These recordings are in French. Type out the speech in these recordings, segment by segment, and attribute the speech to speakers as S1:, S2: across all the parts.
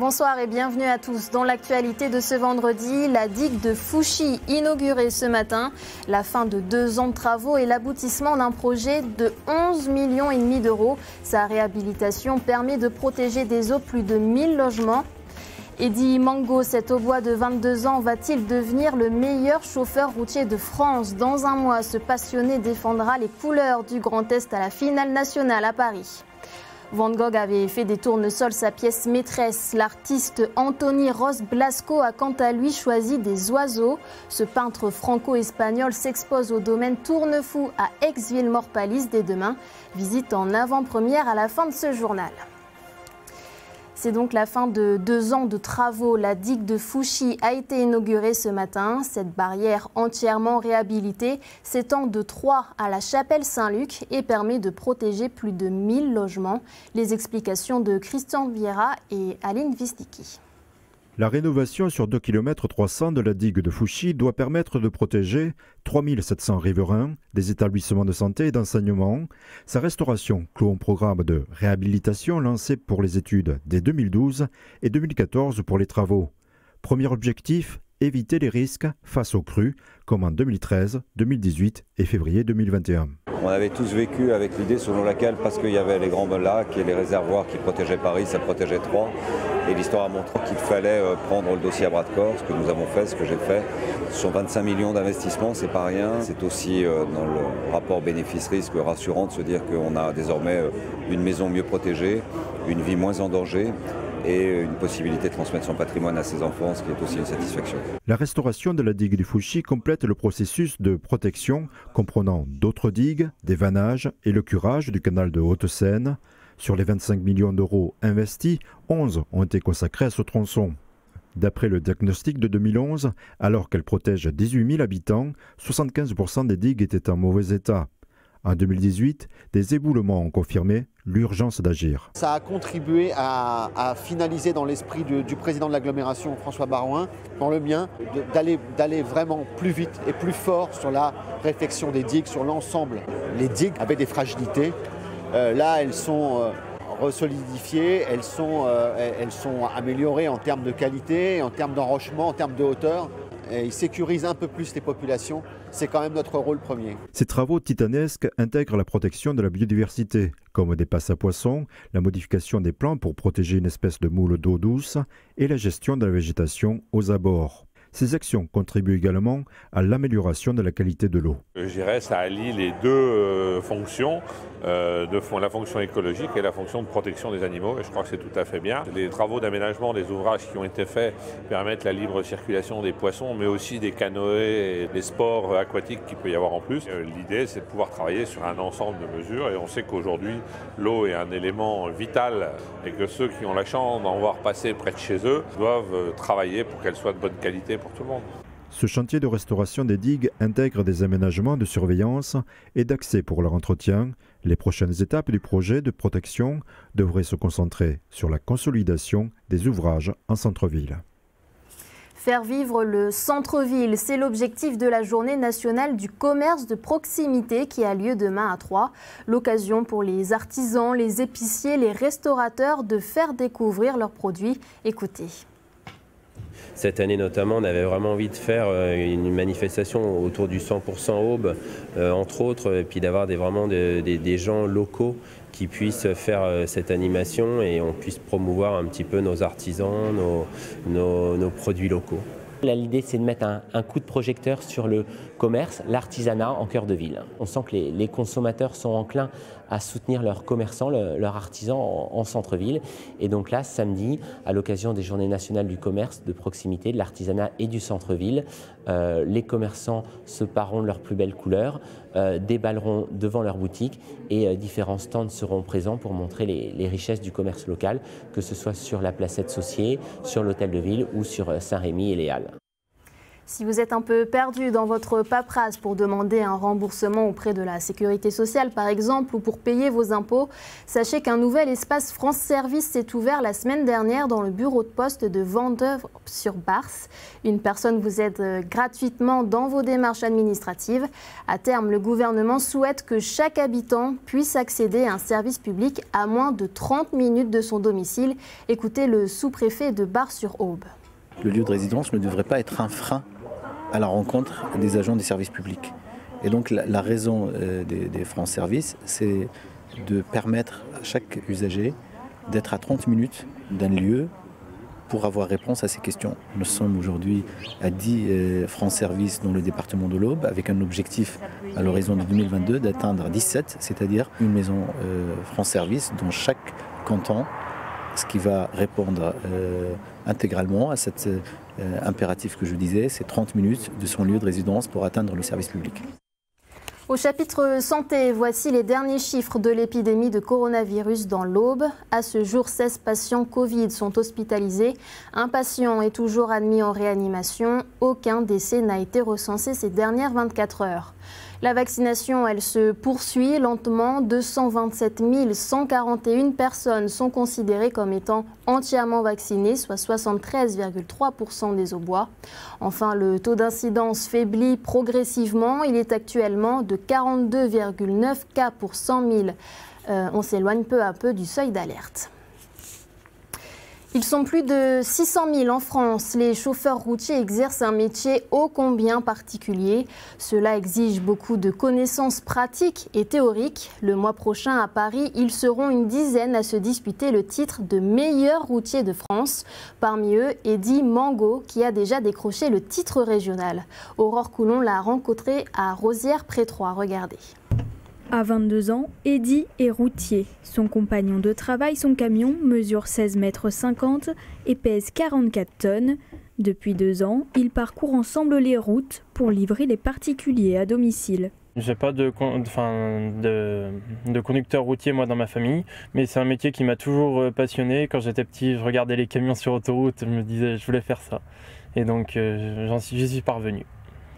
S1: Bonsoir et bienvenue à tous. Dans l'actualité de ce vendredi, la digue de Fouchy inaugurée ce matin, la fin de 2 ans de travaux et l'aboutissement d'un projet de 11,5 millions d'euros. Sa réhabilitation permet de protéger des eaux plus de 1000 logements. Eddy Mango, cet Aubois de 22 ans, va-t-il devenir le meilleur chauffeur routier de France? Dans un mois, ce passionné défendra les couleurs du Grand Est à la finale nationale à Paris. Van Gogh avait fait des tournesols sa pièce maîtresse. L'artiste Anthony Ros Blasco a quant à lui choisi des oiseaux. Ce peintre franco-espagnol s'expose au domaine Tournefou à Aix-Villemort-Palisse dès demain. Visite en avant-première à la fin de ce journal. C'est donc la fin de 2 ans de travaux. La digue de Fouchy a été inaugurée ce matin. Cette barrière entièrement réhabilitée s'étend de Troyes à la Chapelle Saint-Luc et permet de protéger plus de 1000 logements. Les explications de Christian Vieira et Aline Visticki.
S2: La rénovation sur 2 km 300 de la digue de Fouchy doit permettre de protéger 3700 riverains, des établissements de santé et d'enseignement. Sa restauration clôt un programme de réhabilitation lancé pour les études dès 2012 et 2014 pour les travaux. Premier objectif, éviter les risques face aux crues, comme en 2013, 2018 et février 2021.
S3: On avait tous vécu avec l'idée selon laquelle, parce qu'il y avait les grands lacs et les réservoirs qui protégeaient Paris, ça protégeait Troyes. Et l'histoire a montré qu'il fallait prendre le dossier à bras de corps, ce que nous avons fait, ce que j'ai fait. Ce sont 25 millions d'investissements, c'est pas rien. C'est aussi dans le rapport bénéfice-risque rassurant de se dire qu'on a désormais une maison mieux protégée, une vie moins en danger et une possibilité de transmettre son patrimoine à ses enfants, ce qui est aussi une satisfaction.
S2: La restauration de la digue du Fouchy complète le processus de protection comprenant d'autres digues, des vannages et le curage du canal de Haute-Seine. Sur les 25 millions d'euros investis, 11 ont été consacrés à ce tronçon. D'après le diagnostic de 2011, alors qu'elle protège 18 000 habitants, 75% des digues étaient en mauvais état. En 2018, des éboulements ont confirmé l'urgence d'agir.
S4: Ça a contribué à finaliser dans l'esprit du président de l'agglomération, François Barouin, dans le mien, d'aller vraiment plus vite et plus fort sur la réfection des digues, sur l'ensemble. Les digues avaient des fragilités. Là, elles sont resolidifiées, elles sont améliorées en termes de qualité, en termes d'enrochement, en termes de hauteur. Et ils sécurisent un peu plus les populations. C'est quand même notre rôle premier.
S2: Ces travaux titanesques intègrent la protection de la biodiversité, comme des passes à poissons, la modification des plants pour protéger une espèce de moule d'eau douce et la gestion de la végétation aux abords. Ces actions contribuent également à l'amélioration de la qualité de l'eau.
S5: Je dirais que ça allie les deux fonctions, la fonction écologique et la fonction de protection des animaux, et je crois que c'est tout à fait bien. Les travaux d'aménagement des ouvrages qui ont été faits permettent la libre circulation des poissons, mais aussi des canoës et des sports aquatiques qu'il peut y avoir en plus. L'idée, c'est de pouvoir travailler sur un ensemble de mesures, et on sait qu'aujourd'hui, l'eau est un élément vital, et que ceux qui ont la chance d'en voir passer près de chez eux doivent travailler pour qu'elle soit de bonne qualité pour tout le monde.
S2: Ce chantier de restauration des digues intègre des aménagements de surveillance et d'accès pour leur entretien. Les prochaines étapes du projet de protection devraient se concentrer sur la consolidation des ouvrages en centre-ville.
S1: Faire vivre le centre-ville, c'est l'objectif de la Journée nationale du commerce de proximité qui a lieu demain à Troyes. L'occasion pour les artisans, les épiciers, les restaurateurs de faire découvrir leurs produits. Écoutez.
S6: Cette année notamment, on avait vraiment envie de faire une manifestation autour du 100% Aube, entre autres, et puis d'avoir vraiment des gens locaux qui puissent faire cette animation et on puisse promouvoir un petit peu nos artisans, nos produits locaux.
S7: L'idée, c'est de mettre un coup de projecteur sur le commerce, l'artisanat en cœur de ville. On sent que les consommateurs sont enclins à soutenir leurs commerçants, leurs artisans en centre-ville. Et donc là, samedi, à l'occasion des Journées nationales du commerce de proximité, de l'artisanat et du centre-ville, les commerçants se pareront de leurs plus belles couleurs, déballeront devant leur boutique et différents stands seront présents pour montrer les richesses du commerce local, que ce soit sur la placette Saussier, sur l'hôtel de ville ou sur Saint-Rémy et les Halles.
S1: Si vous êtes un peu perdu dans votre paperasse pour demander un remboursement auprès de la Sécurité sociale par exemple ou pour payer vos impôts, sachez qu'un nouvel espace France Service s'est ouvert la semaine dernière dans le bureau de poste de Vendeuvre-sur-Barse. Une personne vous aide gratuitement dans vos démarches administratives. À terme, le gouvernement souhaite que chaque habitant puisse accéder à un service public à moins de 30 minutes de son domicile. Écoutez le sous-préfet de Bar-sur-Aube.
S8: Le lieu de résidence ne devrait pas être un frein à la rencontre des agents des services publics. Et donc la raison des France Services, c'est de permettre à chaque usager d'être à 30 minutes d'un lieu pour avoir réponse à ces questions. Nous sommes aujourd'hui à 10 France Services dans le département de l'Aube, avec un objectif à l'horizon de 2022 d'atteindre 17, c'est-à-dire une maison France Service dans chaque canton, ce qui va répondre intégralement à cet impératif que je disais, c'est 30 minutes de son lieu de résidence pour atteindre le service public.
S1: Au chapitre santé, voici les derniers chiffres de l'épidémie de coronavirus dans l'Aube. À ce jour, 16 patients Covid sont hospitalisés. Un patient est toujours admis en réanimation. Aucun décès n'a été recensé ces dernières 24 heures. La vaccination, elle se poursuit lentement. 227 141 personnes sont considérées comme étant entièrement vaccinées, soit 73,3% des Aubois. Enfin, le taux d'incidence faiblit progressivement. Il est actuellement de 42,9 cas pour 100 000. On s'éloigne peu à peu du seuil d'alerte. Ils sont plus de 600 000 en France. Les chauffeurs routiers exercent un métier ô combien particulier. Cela exige beaucoup de connaissances pratiques et théoriques. Le mois prochain à Paris, ils seront une dizaine à se disputer le titre de meilleur routier de France. Parmi eux, Eddy Mango, qui a déjà décroché le titre régional. Aurore Coulon l'a rencontré à Rosières-près-Troyes. Regardez.
S9: À 22 ans, Eddy est routier. Son compagnon de travail, son camion, mesure 16,50 mètres et pèse 44 tonnes. Depuis 2 ans, ils parcourent ensemble les routes pour livrer les particuliers à domicile.
S10: J'ai pas de conducteur routier moi dans ma famille, mais c'est un métier qui m'a toujours passionné. Quand j'étais petit, je regardais les camions sur autoroute, je me disais je voulais faire ça. Et donc j'y suis parvenu.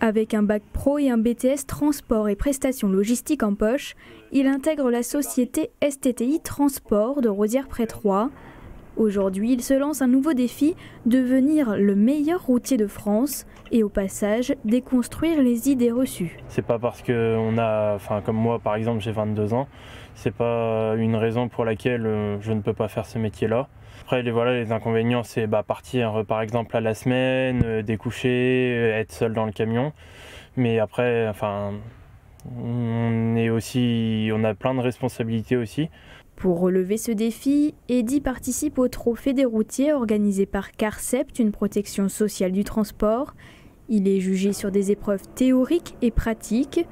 S9: Avec un bac pro et un BTS transport et prestations logistiques en poche, il intègre la société STTI Transport de Rosières-près-Troyes. Aujourd'hui, il se lance un nouveau défi, devenir le meilleur routier de France et au passage déconstruire les idées reçues.
S10: C'est pas parce qu'on a, comme moi par exemple j'ai 22 ans, c'est pas une raison pour laquelle je ne peux pas faire ce métier-là. Après les inconvénients c'est partir par exemple à la semaine, découcher, être seul dans le camion. Mais après on a plein de responsabilités aussi.
S9: Pour relever ce défi, Eddy participe au Trophée des routiers organisé par Carcept, une protection sociale du transport. Il est jugé sur des épreuves théoriques et pratiques.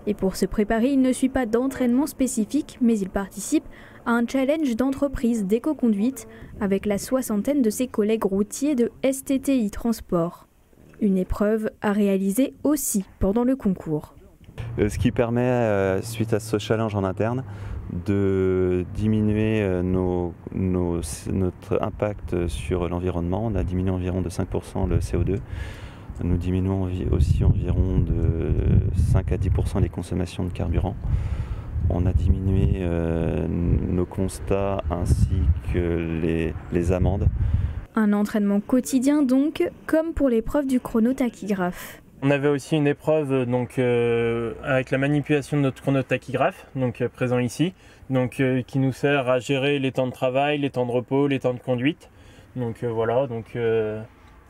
S9: Et pour se préparer, il ne suit pas d'entraînement spécifique, mais il participe à un challenge d'entreprise d'éco-conduite avec la soixantaine de ses collègues routiers de STTI Transport. Une épreuve à réaliser aussi pendant le concours.
S11: Ce qui permet, suite à ce challenge en interne, de diminuer notre impact sur l'environnement. On a diminué environ de 5% le CO2. Nous diminuons aussi environ de 5 à 10% les consommations de carburant. On a diminué nos constats ainsi que les amendes.
S9: Un entraînement quotidien donc, comme pour l'épreuve du chronotachygraphe.
S10: On avait aussi une épreuve avec la manipulation de notre chronotachygraphe, présent ici, qui nous sert à gérer les temps de travail, les temps de repos, les temps de conduite.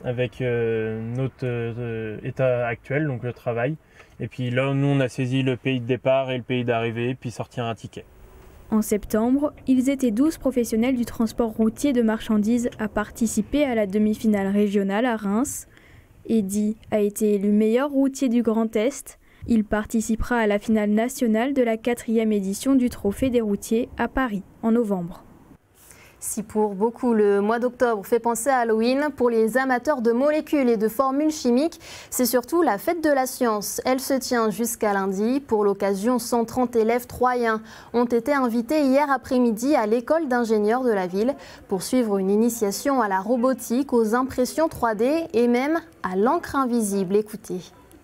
S10: Avec notre état actuel, donc le travail. Et puis là, nous, on a saisi le pays de départ et le pays d'arrivée, puis sortir un ticket.
S9: En septembre, ils étaient 12 professionnels du transport routier de marchandises à participer à la demi-finale régionale à Reims. Eddy a été élu meilleur routier du Grand Est. Il participera à la finale nationale de la 4e édition du Trophée des routiers à Paris en novembre.
S1: Si pour beaucoup le mois d'octobre fait penser à Halloween, pour les amateurs de molécules et de formules chimiques, c'est surtout la fête de la science. Elle se tient jusqu'à lundi. Pour l'occasion, 130 élèves troyens ont été invités hier après-midi à l'école d'ingénieurs de la ville pour suivre une initiation à la robotique, aux impressions 3D et même à l'encre invisible. Écoutez.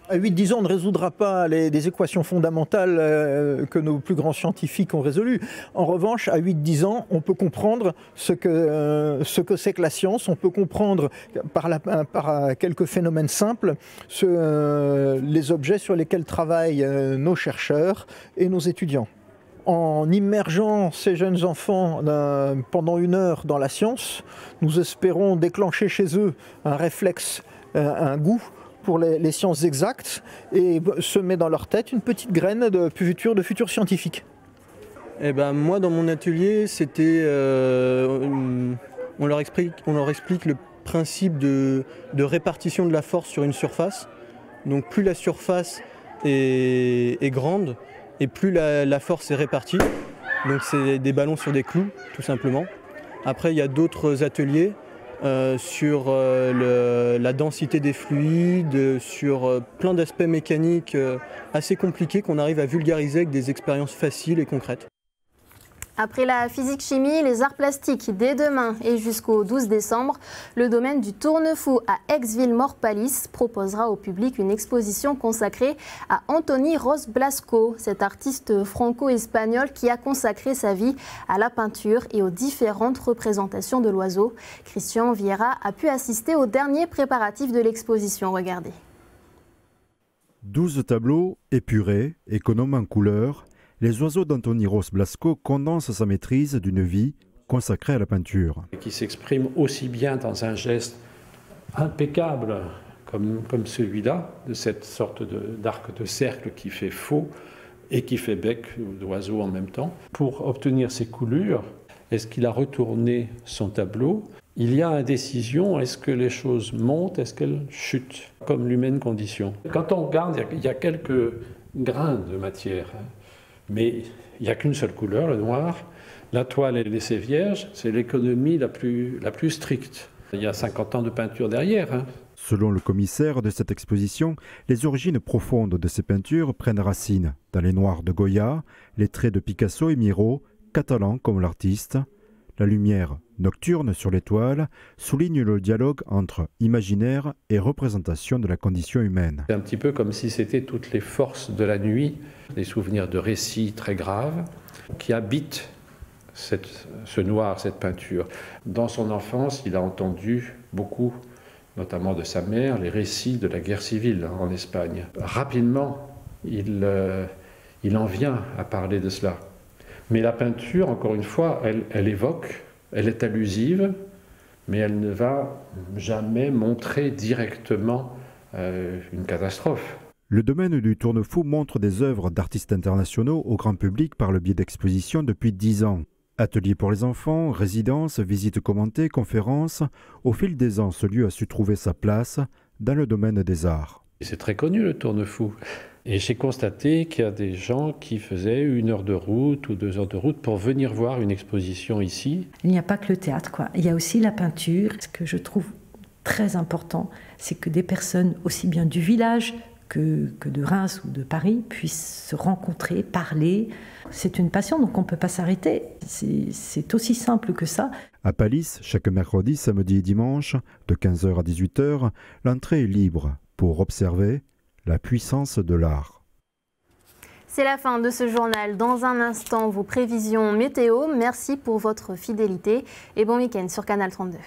S12: À 8-10 ans, on ne résoudra pas des équations fondamentales que nos plus grands scientifiques ont résolues. En revanche, à 8-10 ans, on peut comprendre ce que c'est que la science. On peut comprendre par quelques phénomènes simples les objets sur lesquels travaillent nos chercheurs et nos étudiants. En immergeant ces jeunes enfants pendant 1 heure dans la science, nous espérons déclencher chez eux un réflexe, un goût pour les sciences exactes et semer dans leur tête une petite graine de futurs scientifiques.
S13: Eh ben, moi, dans mon atelier, c'était, on leur explique le principe de répartition de la force sur une surface. Donc plus la surface est grande et plus la force est répartie. Donc c'est des ballons sur des clous, tout simplement. Après, il y a d'autres ateliers sur la densité des fluides, sur plein d'aspects mécaniques assez compliqués qu'on arrive à vulgariser avec des expériences faciles et concrètes.
S1: Après la physique-chimie, les arts plastiques, dès demain et jusqu'au 12 décembre, le domaine du Tournefou à Aix-Ville-Mort-Palisse proposera au public une exposition consacrée à Antoni Ros Blasco, cet artiste franco-espagnol qui a consacré sa vie à la peinture et aux différentes représentations de l'oiseau. Christian Vieira a pu assister aux derniers préparatifs de l'exposition. Regardez.
S2: 12 tableaux épurés, économes en couleurs. Les oiseaux d'Antoni Ros Blasco condensent sa maîtrise d'une vie consacrée à la peinture.
S14: Qui s'exprime aussi bien dans un geste impeccable comme celui-là, de cette sorte d'arc de cercle qui fait faux et qui fait bec d'oiseau en même temps. Pour obtenir ces coulures, est-ce qu'il a retourné son tableau? Il y a indécision, est-ce que les choses montent, est-ce qu'elles chutent, comme l'humaine condition? Quand on regarde, il y a quelques grains de matière. Mais il n'y a qu'une seule couleur, le noir. La toile est laissée vierge, c'est l'économie la plus stricte. Il y a 50 ans de peinture derrière.
S2: Selon le commissaire de cette exposition, les origines profondes de ces peintures prennent racine dans les noirs de Goya, les traits de Picasso et Miro, catalans comme l'artiste. La lumière nocturne sur les toiles souligne le dialogue entre imaginaire et représentation de la condition humaine.
S14: C'est un petit peu comme si c'était toutes les forces de la nuit, des souvenirs de récits très graves qui habitent ce noir, cette peinture. Dans son enfance, il a entendu beaucoup, notamment de sa mère, les récits de la guerre civile en Espagne. Rapidement, il en vient à parler de cela. Mais la peinture, encore une fois, elle évoque, elle est allusive, mais elle ne va jamais montrer directement une catastrophe.
S2: Le domaine du Tournefou montre des œuvres d'artistes internationaux au grand public par le biais d'expositions depuis 10 ans. Ateliers pour les enfants, résidences, visites commentées, conférences. Au fil des ans, ce lieu a su trouver sa place dans le domaine des arts.
S14: C'est très connu, le Tournefou. Et j'ai constaté qu'il y a des gens qui faisaient 1 heure de route ou 2 heures de route pour venir voir une exposition ici.
S15: Il n'y a pas que le théâtre, quoi. Il y a aussi la peinture. Ce que je trouve très important, c'est que des personnes aussi bien du village que de Reims ou de Paris puissent se rencontrer, parler. C'est une passion, donc on ne peut pas s'arrêter. C'est aussi simple que ça.
S2: À Palisse, chaque mercredi, samedi et dimanche, de 15h à 18h, l'entrée est libre pour observer la puissance de l'art.
S1: C'est la fin de ce journal. Dans un instant, vos prévisions météo. Merci pour votre fidélité et bon week-end sur Canal 32.